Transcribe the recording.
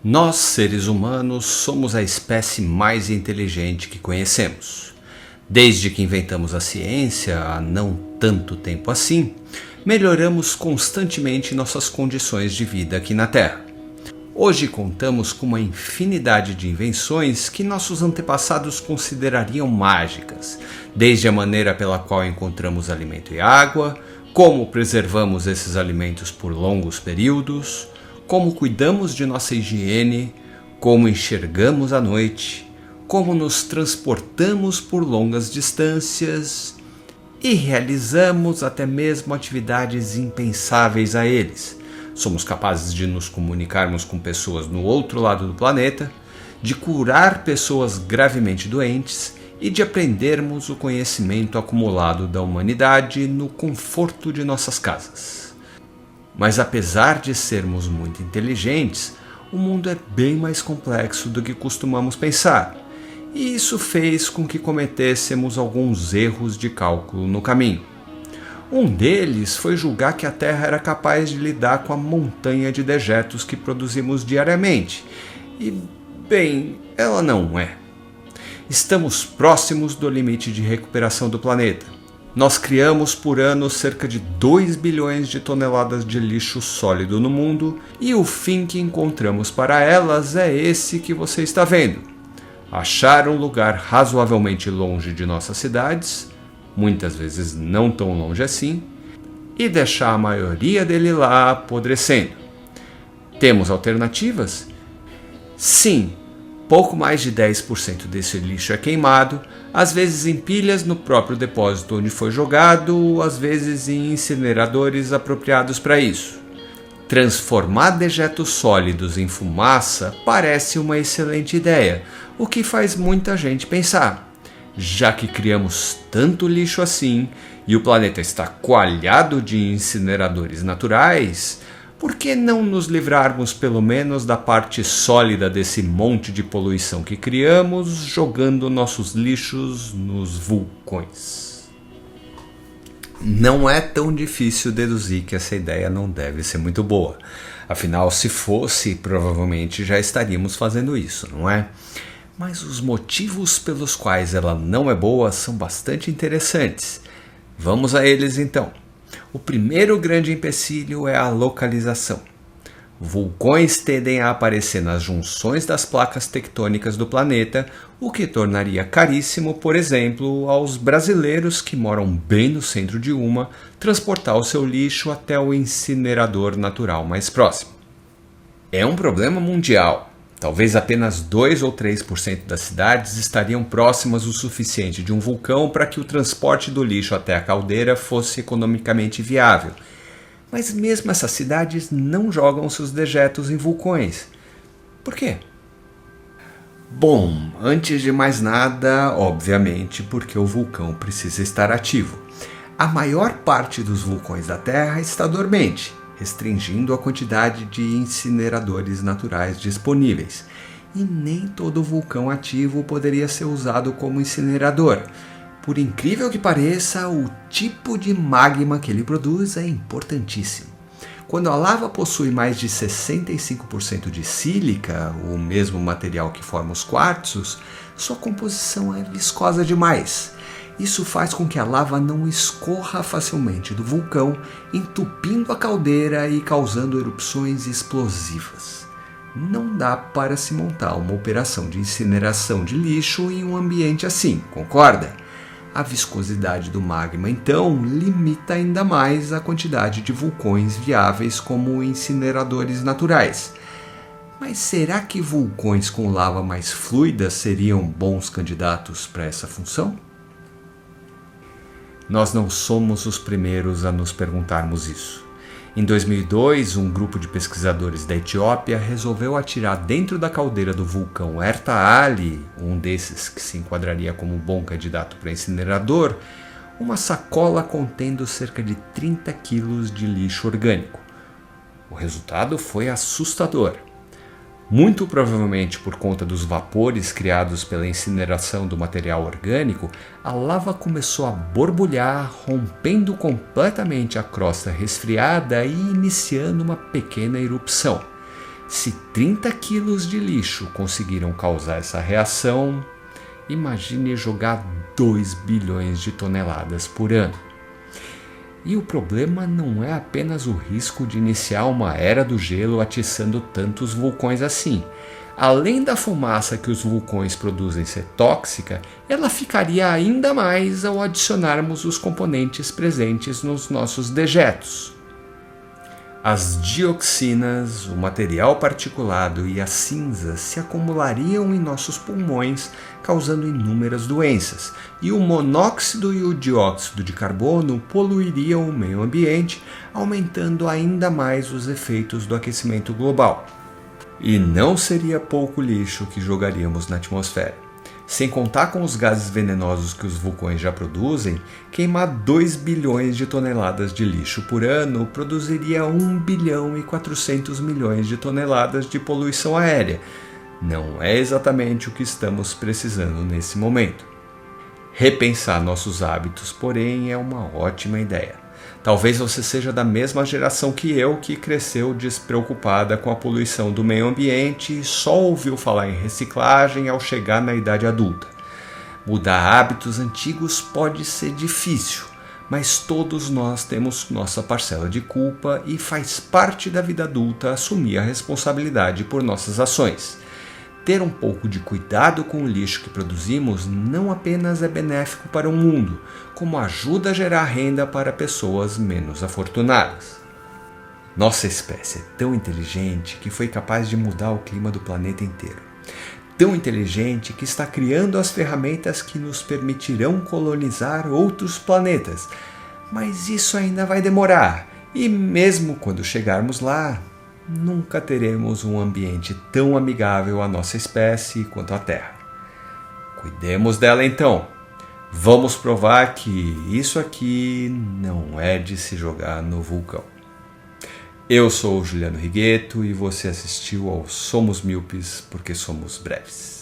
Nós, seres humanos, somos a espécie mais inteligente que conhecemos. Desde que inventamos a ciência, há não tanto tempo assim, melhoramos constantemente nossas condições de vida aqui na Terra. Hoje contamos com uma infinidade de invenções que nossos antepassados considerariam mágicas, desde a maneira pela qual encontramos alimento e água, como preservamos esses alimentos por longos períodos, como cuidamos de nossa higiene, como enxergamos à noite, como nos transportamos por longas distâncias e realizamos até mesmo atividades impensáveis a eles. Somos capazes de nos comunicarmos com pessoas no outro lado do planeta, de curar pessoas gravemente doentes e de aprendermos o conhecimento acumulado da humanidade no conforto de nossas casas. Mas apesar de sermos muito inteligentes, o mundo é bem mais complexo do que costumamos pensar, e isso fez com que cometêssemos alguns erros de cálculo no caminho. Um deles foi julgar que a Terra era capaz de lidar com a montanha de dejetos que produzimos diariamente, e, bem, ela não é. Estamos próximos do limite de recuperação do planeta. Nós criamos por ano cerca de 2 bilhões de toneladas de lixo sólido no mundo e o fim que encontramos para elas é esse que você está vendo. Achar um lugar razoavelmente longe de nossas cidades, muitas vezes não tão longe assim, e deixar a maioria dele lá apodrecendo. Temos alternativas? Sim. Pouco mais de 10% desse lixo é queimado, às vezes em pilhas no próprio depósito onde foi jogado, às vezes em incineradores apropriados para isso. Transformar dejetos sólidos em fumaça parece uma excelente ideia, o que faz muita gente pensar. Já que criamos tanto lixo assim e o planeta está coalhado de incineradores naturais, por que não nos livrarmos pelo menos da parte sólida desse monte de poluição que criamos, jogando nossos lixos nos vulcões? Não é tão difícil deduzir que essa ideia não deve ser muito boa. Afinal, se fosse, provavelmente já estaríamos fazendo isso, não é? Mas os motivos pelos quais ela não é boa são bastante interessantes. Vamos a eles então. O primeiro grande empecilho é a localização. Vulcões tendem a aparecer nas junções das placas tectônicas do planeta, o que tornaria caríssimo, por exemplo, aos brasileiros que moram bem no centro de uma, transportar o seu lixo até o incinerador natural mais próximo. É um problema mundial. Talvez apenas 2 ou 3% das cidades estariam próximas o suficiente de um vulcão para que o transporte do lixo até a caldeira fosse economicamente viável. Mas mesmo essas cidades não jogam seus dejetos em vulcões. Por quê? Bom, antes de mais nada, obviamente, porque o vulcão precisa estar ativo. A maior parte dos vulcões da Terra está dormente, restringindo a quantidade de incineradores naturais disponíveis. E nem todo vulcão ativo poderia ser usado como incinerador. Por incrível que pareça, o tipo de magma que ele produz é importantíssimo. Quando a lava possui mais de 65% de sílica, o mesmo material que forma os quartzos, sua composição é viscosa demais. Isso faz com que a lava não escorra facilmente do vulcão, entupindo a caldeira e causando erupções explosivas. Não dá para se montar uma operação de incineração de lixo em um ambiente assim, concorda? A viscosidade do magma, então, limita ainda mais a quantidade de vulcões viáveis como incineradores naturais. Mas será que vulcões com lava mais fluida seriam bons candidatos para essa função? Nós não somos os primeiros a nos perguntarmos isso. Em 2002, um grupo de pesquisadores da Etiópia resolveu atirar dentro da caldeira do vulcão Erta Ali, um desses que se enquadraria como um bom candidato para incinerador, uma sacola contendo cerca de 30 quilos de lixo orgânico. O resultado foi assustador. Muito provavelmente por conta dos vapores criados pela incineração do material orgânico, a lava começou a borbulhar, rompendo completamente a crosta resfriada e iniciando uma pequena erupção. Se 30 quilos de lixo conseguiram causar essa reação, imagine jogar 2 bilhões de toneladas por ano. E o problema não é apenas o risco de iniciar uma era do gelo atiçando tantos vulcões assim. Além da fumaça que os vulcões produzem ser tóxica, ela ficaria ainda mais ao adicionarmos os componentes presentes nos nossos dejetos. As dioxinas, o material particulado e as cinzas se acumulariam em nossos pulmões, causando inúmeras doenças, e o monóxido e o dióxido de carbono poluiriam o meio ambiente, aumentando ainda mais os efeitos do aquecimento global. E não seria pouco lixo que jogaríamos na atmosfera. Sem contar com os gases venenosos que os vulcões já produzem, queimar 2 bilhões de toneladas de lixo por ano produziria 1 bilhão e 400 milhões de toneladas de poluição aérea. Não é exatamente o que estamos precisando nesse momento. Repensar nossos hábitos, porém, é uma ótima ideia. Talvez você seja da mesma geração que eu, que cresceu despreocupada com a poluição do meio ambiente e só ouviu falar em reciclagem ao chegar na idade adulta. Mudar hábitos antigos pode ser difícil, mas todos nós temos nossa parcela de culpa e faz parte da vida adulta assumir a responsabilidade por nossas ações. Ter um pouco de cuidado com o lixo que produzimos não apenas é benéfico para o mundo, como ajuda a gerar renda para pessoas menos afortunadas. Nossa espécie é tão inteligente que foi capaz de mudar o clima do planeta inteiro. Tão inteligente que está criando as ferramentas que nos permitirão colonizar outros planetas. Mas isso ainda vai demorar, e mesmo quando chegarmos lá, nunca teremos um ambiente tão amigável à nossa espécie quanto a Terra. Cuidemos dela então. Vamos provar que isso aqui não é de se jogar no vulcão. Eu sou o Juliano Righetto e você assistiu ao Somos Míopes porque somos breves.